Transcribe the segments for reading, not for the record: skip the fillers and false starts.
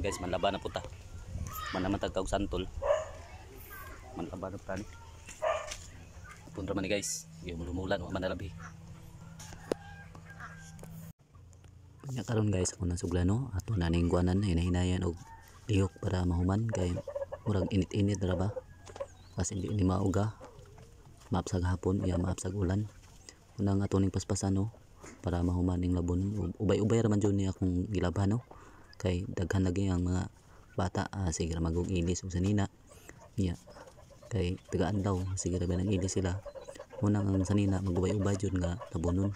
karon guys, manlaba na puta. Manamatag og santol. Manlaba na tani. Punra man ni guys, lumumulan wa manalabi. Nya karon guys, ako nasuglano ato na ning guanan hinahinayan og lihok para mahuman kay murag init-init ra ba. Kasi hindi ni mauga. Maapsag hapon, iya maapsag ulan. Unang ato ning paspasan no para mahuman ning labon. Ubay-ubay ra man jud ni akong gilaban no. Kay daghan lagi ang mga bata sige ra magug ilis ug sanina. Nya kay tagaan daw sige ra nang ilis sila. Unang ang sanina magubay-ubay jud nga labonon.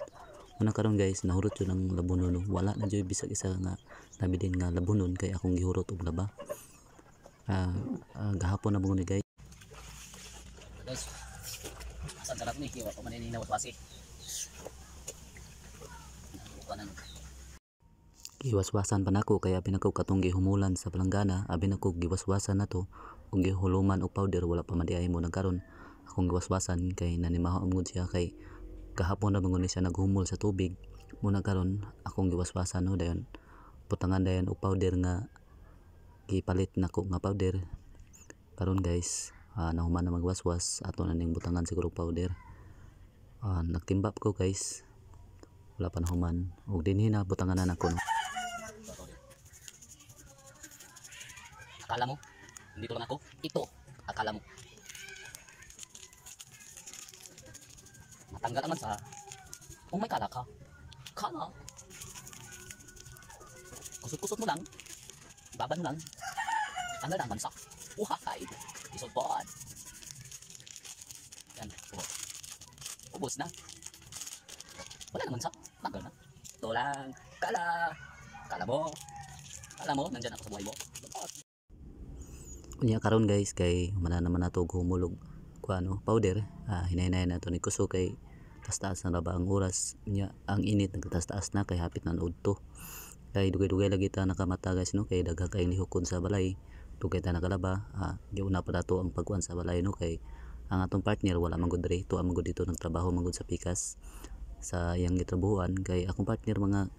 Una karon guys, nahurot jud ang labonon no. Wala na jud bisag isa nga nabilin nga labonon kay akong gihurot og laba. Gahapon na bungon ni guys. Guys, asan sarap ni kiwa pa man ni nawaswasi. Giwaswasan pa nako kaya pinakaw katong gihumulan sa palanggana, abi nako giwaswasan nato ug gihuluman og powder wala pa madiay mo nagkaron. Akong giwaswasan kay nanimaho amgod siya kay kahapon na bangon siya naghumol sa tubig. Muna karon akong giwaswasan no dayon putangan dayon og powder nga gipalit nako nga powder. Karon guys, nahuman na magwaswas ato na ning butangan siguro powder. Nagtimbap ko guys. Wala pa nahuman og dinhi na butangan na nako no. Akala mo hindi lang ako ito, akala mo matanggal naman sa kung may kala ka kala kusot-kusot mo lang baban mo lang tanggal naman sa uhahay isod po yan ubos na wala naman sa tanggal na ito lang kala mo nandyan ako sa buhay mo. Unya karon guys kay mana naman nato humulog kuano powder hinay-hinay nato ni kuso kay taas-taas na ba ang oras nya ang init nagtaas-taas na kay hapit na udto kay dugay-dugay lagi ta nakamata guys no kay daghang kay lihokon sa balay dugay ta nakalaba giuna pa dato ang pagkuan sa balay no kay ang atong partner wala man gud diri tuwa man gud dito nagtrabaho man gud sa pikas sa iyang gitrabahuan kay akong partner mga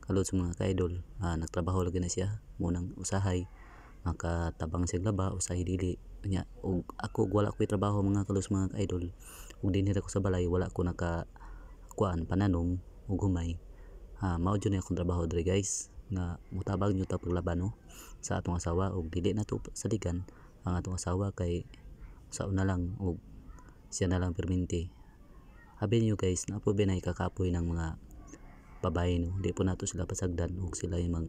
kalod sa mga ka-idol nagtrabaho lagi na siya munang usahay makatabang sig laba usahay dili nya ug ako wala ko trabaho mga kalos mga idol ug dinhi ko sa balay wala ko naka kuan pananom ug humay mao jud na akong trabaho diri guys nga mutabang nyo ta paglaba no sa atong asawa ug dili na to saligan ang atong asawa kay saon na lang ug siya na lang perminti habi niyo guys na po binay kakapoy ng mga babae no di po nato sila pasagdan ug sila yung mag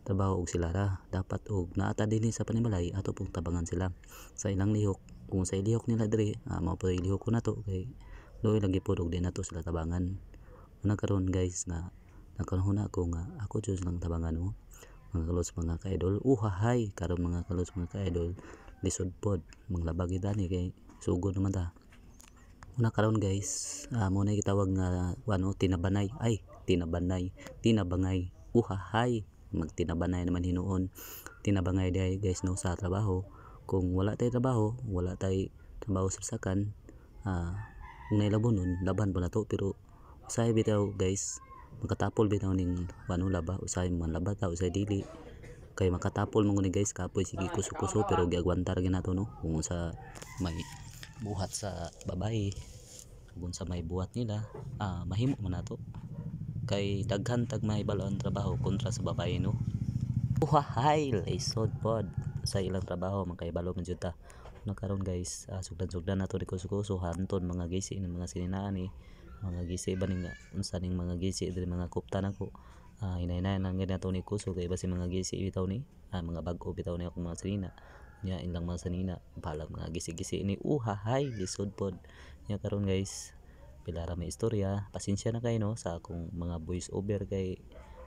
trabaho og sila ra dapat og naata dinhi sa panimalay ato pong tabangan sila sa ilang lihok kung sa ilihok nila diri mao pa ilihok ko nato kay loy lagi pod og di nato sila tabangan. Una karon guys nga nakaroon ako nga ako jud lang tabangan mo mga kalos mga ka-idol uhahay karon mga kalos mga ka-idol lisod pod manglabag gidani kay sugod naman ta. Una karon guys mo na gitawag nga ano tinabangay uhahay magtinabanay naman hinuon tinabangay day guys no sa trabaho kung wala tay trabaho wala tay trabaho sa sakan kung nailabonon laban pa na to pero usay bitaw guys makatapol bitaw ning ano laba usay man laba ta usay dili kay makatapol mo ni guys kapoy sige kuso-kuso pero giagwantar ginato no kung sa may buhat sa babae kung sa may buhat nila mahimo man nato kay daghan tag may balon trabaho kontra sa babae no. Uhahay lisod pod sa ilang trabaho man kay balo man jud ta. Nakaron guys sugdan-sugdan nato di kuso-kuso hanton mga gisi ng mga sininaan mga gisi ba ning unsa ning mga gisi diri mga kupta nako hinay-hinay nang nato ni kuso kay basi mga gisi bitaw ni mga bag-o bitaw ni akong mga sinina nya ilang mga sinina balag mga gisi-gisi ni uhahay lisod pod nya karon guys pila ra may istorya pasensya na kayo no sa akong mga voice over kay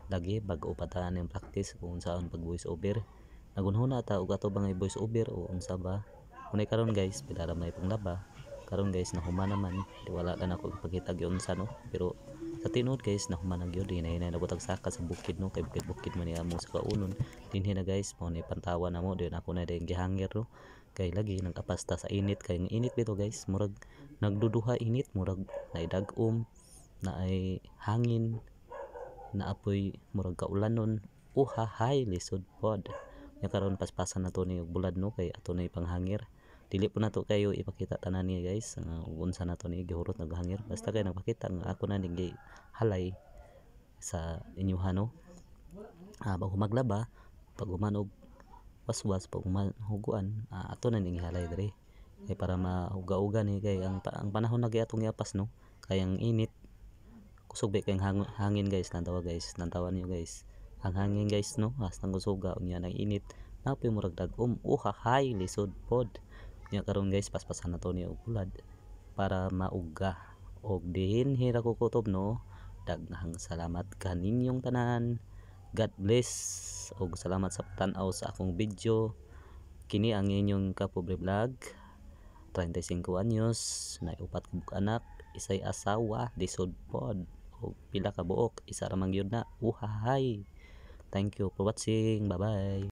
lagi bag-o pa ta ning practice kung saan pag voice over nagunhuna ta og ato bangay voice over o unsa ba unay karon guys pila ra may panglaba karon guys nahuman naman di wala na ako ipakita gyud unsa no pero sa tinud guys nahuman na gyud hinay na nabutag saka sa bukid no kay bukid man niya mo sa kaunon dinhi na guys mao ni pantawan na mo din ako na din gihangir no kay lagi nagapasta sa init kay init bito guys murag nagduduha init murag naidagom na ay hangin na apoy murag kaulanon uhahay lisod pod. Nya karon paspasan nato ni og bulad no kay ato na ipanghangir. Dili po nato kayo ipakita tanan ni guys ug unsa nato ni gihurot naghangir. Basta kay nagpakita nga ako na ning halay sa inyoha no. Pag humaglaba, pag humanog waswas, pag huguan ato na ning halay diri. Kay para mauga-uga ni kay ang panahon na atong iapas no. Kay ang init kusog ba kay hangin guys, nantawa guys, nantawan niyo guys. Ang hangin guys no, hastang kusuga unya nang init. Napoy murag dag-om uhahay lisod pod. Nya karon guys paspasan nato ni og bulad para mauga. Og dihin hira ko kutob no. Daghang salamat kaninyong tanan. God bless og salamat sa tan-aw sa akong video. Kini ang inyong kapobre vlog. 35 anyos, nay upat ka anak, isay asawa, lisod pod. Og pila ka buok, isa ra man gyud na. Uhahay. Thank you for watching. Bye-bye.